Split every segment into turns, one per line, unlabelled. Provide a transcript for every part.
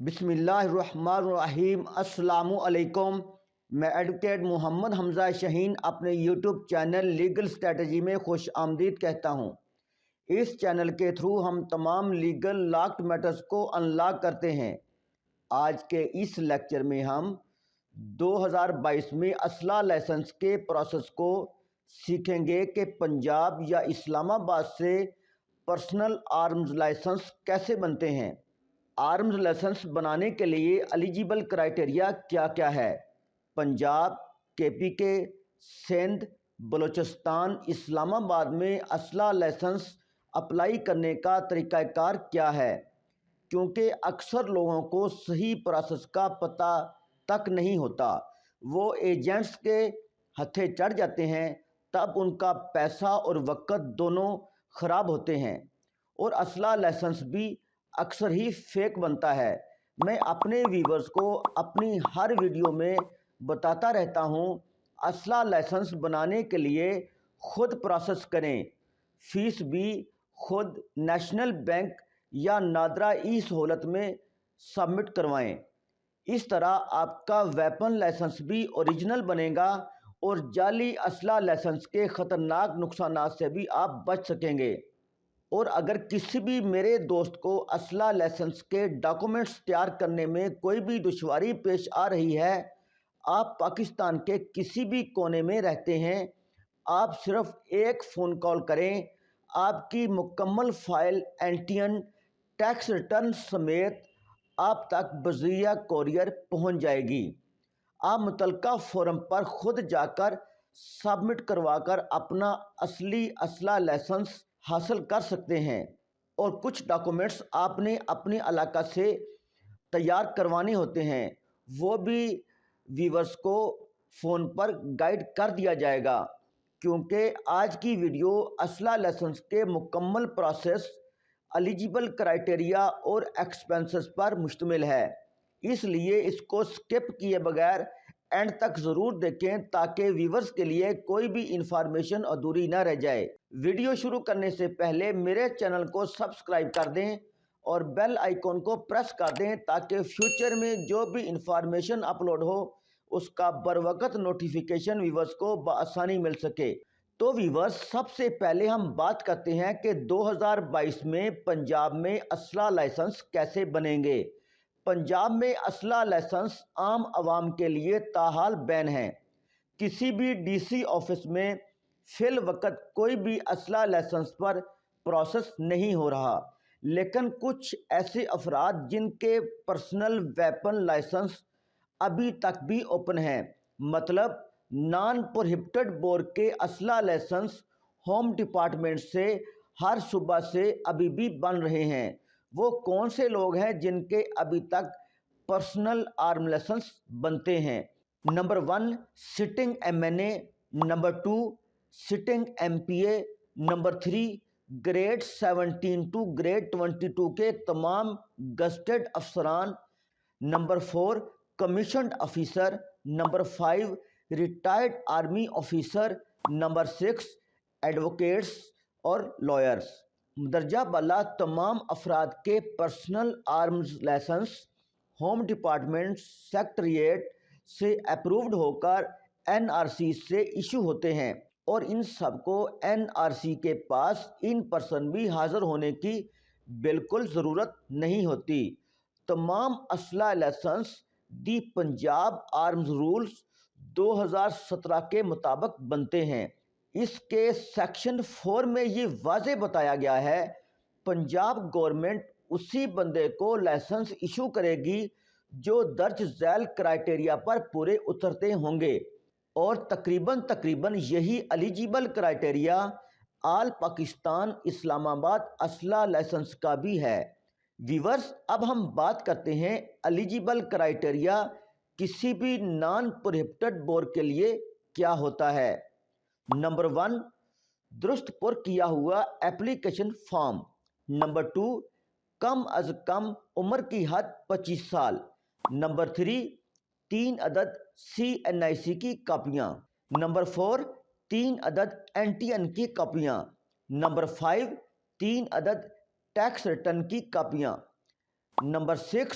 بسم اللہ الرحمن الرحیم۔ السلام علیکم۔ میں ایڈوکیٹ محمد حمزہ شہین اپنے یوٹیوب چینل لیگل اسٹریٹجی میں خوش آمدید کہتا ہوں۔ اس چینل کے تھرو ہم تمام لیگل لاکڈ میٹرز کو انلاک کرتے ہیں۔ آج کے اس لیکچر میں ہم 2022 میں اسلحہ لائسنس کے پروسیس کو سیکھیں گے کہ پنجاب یا اسلام آباد سے پرسنل آرمز لائسنس کیسے بنتے ہیں۔ آرمز لائسنس بنانے کے لیے ایلیجیبل کرائٹیریا کیا کیا ہے۔ پنجاب، KPK، سندھ، بلوچستان، اسلام آباد میں اسلحہ لائسنس اپلائی کرنے کا طریقہ کار کیا ہے، کیونکہ اکثر لوگوں کو صحیح پروسیس کا پتہ تک نہیں ہوتا۔ وہ ایجنٹس کے ہتھے چڑھ جاتے ہیں، تب ان کا پیسہ اور وقت دونوں خراب ہوتے ہیں، اور اسلحہ لائسنس بھی اکثر ہی فیک بنتا ہے۔ میں اپنے ویورز کو اپنی ہر ویڈیو میں بتاتا رہتا ہوں، اسلحہ لائسنس بنانے کے لیے خود پروسیس کریں، فیس بھی خود نیشنل بینک یا نادرا ای سہولت میں سبمٹ کروائیں۔ اس طرح آپ کا ویپن لائسنس بھی اوریجنل بنے گا اور جعلی اسلحہ لائسنس کے خطرناک نقصانات سے بھی آپ بچ سکیں گے۔ اور اگر کسی بھی میرے دوست کو اسلحہ لائسنس کے ڈاکومنٹس تیار کرنے میں کوئی بھی دشواری پیش آ رہی ہے، آپ پاکستان کے کسی بھی کونے میں رہتے ہیں، آپ صرف ایک فون کال کریں، آپ کی مکمل فائل اینٹین ٹیکس ریٹرن سمیت آپ تک بذریعہ کوریئر پہنچ جائے گی۔ آپ متعلقہ فورم پر خود جا کر سبمٹ کروا کر اپنا اصلی اسلحہ لائسنس حاصل کر سکتے ہیں، اور کچھ ڈاکومنٹس آپ نے اپنے علاقہ سے تیار کروانے ہوتے ہیں، وہ بھی ویورز کو فون پر گائیڈ کر دیا جائے گا، کیونکہ آج کی ویڈیو اسلحہ لائسنس کے مکمل پروسیس، ایلیجیبل کرائٹیریا اور ایکسپنسز پر مشتمل ہے۔ اس لیے اس کو سکپ کیے بغیر اینڈ تک ضرور دیکھیں تاکہ ویورز کے لیے کوئی بھی انفارمیشن ادھوری نہ رہ جائے۔ ویڈیو شروع کرنے سے پہلے میرے چینل کو سبسکرائب کر دیں اور بیل آئیکن کو پریس کر دیں تاکہ فیوچر میں جو بھی انفارمیشن اپلوڈ ہو اس کا بروقت نوٹیفیکیشن ویورز کو بآسانی مل سکے۔ تو ویورز، سب سے پہلے ہم بات کرتے ہیں کہ 2022 میں پنجاب میں اسلحہ لائسنس کیسے بنیں گے۔ پنجاب میں اسلحہ لائسنس عام عوام کے لیے تاحال بین ہے۔ کسی بھی DC آفس میں فی الوقت کوئی بھی اسلحہ لائسنس پر پروسیس نہیں ہو رہا، لیکن کچھ ایسے افراد جن کے پرسنل ویپن لائسنس ابھی تک بھی اوپن ہیں، مطلب نان پروہیبٹڈ بور کے اسلحہ لائسنس ہوم ڈپارٹمنٹ سے ہر صوبہ سے ابھی بھی بن رہے ہیں۔ وہ کون سے لوگ ہیں جن کے ابھی تک پرسنل آرم لائسنس بنتے ہیں؟ Number 1 sitting MNA، number 2 sitting MPA، number 3 grade 17 to grade 22 کے تمام گزٹڈ افسران، number 4 commissioned officer, number 5 retired army officer, number 6 advocates اور لائرز۔ درجہ بالا تمام افراد کے personal arms licence home department secretariat سے اپرووڈ ہو کر NRC سے ایشو ہوتے ہیں، اور ان سب کو NRC کے پاس ان پرسن بھی حاضر ہونے کی بالکل ضرورت نہیں ہوتی۔ تمام اسلحہ لائسنس دی پنجاب آرمز رولز 2017 کے مطابق بنتے ہیں۔ اس کے سیکشن 4 میں یہ واضح بتایا گیا ہے، پنجاب گورنمنٹ اسی بندے کو لائسنس ایشو کرے گی جو درج ذیل کرائٹیریا پر پورے اترتے ہوں گے، اور تقریباً یہی ایلیجیبل کرائٹیریا آل پاکستان اسلام آباد اسلحہ لائسنس کا بھی ہے۔ ویورز، اب ہم بات کرتے ہیں ایلیجیبل کرائٹیریا کسی بھی نان پروہیبٹڈ بور کے لیے کیا ہوتا ہے۔ نمبر 1 درست پر کیا ہوا اپلیکیشن فارم، نمبر 2 کم از کم عمر کی حد 25 سال، نمبر 3 3 عدد CNIC کی کاپیاں، نمبر 4 3 عدد NTN کی کاپیاں، نمبر 5 3 عدد ٹیکس ریٹرن کی کاپیاں، number 6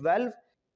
12,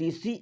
DC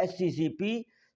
SCCP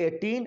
18,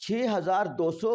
6200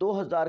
2000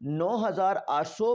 9800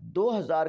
2000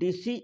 DC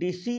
DC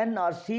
NRC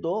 2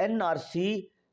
NRC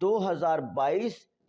2022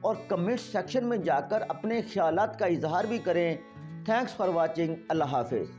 اور کمنٹ سیکشن میں جا کر اپنے خیالات کا اظہار بھی کریں۔ Thanks for watching. اللہ حافظ۔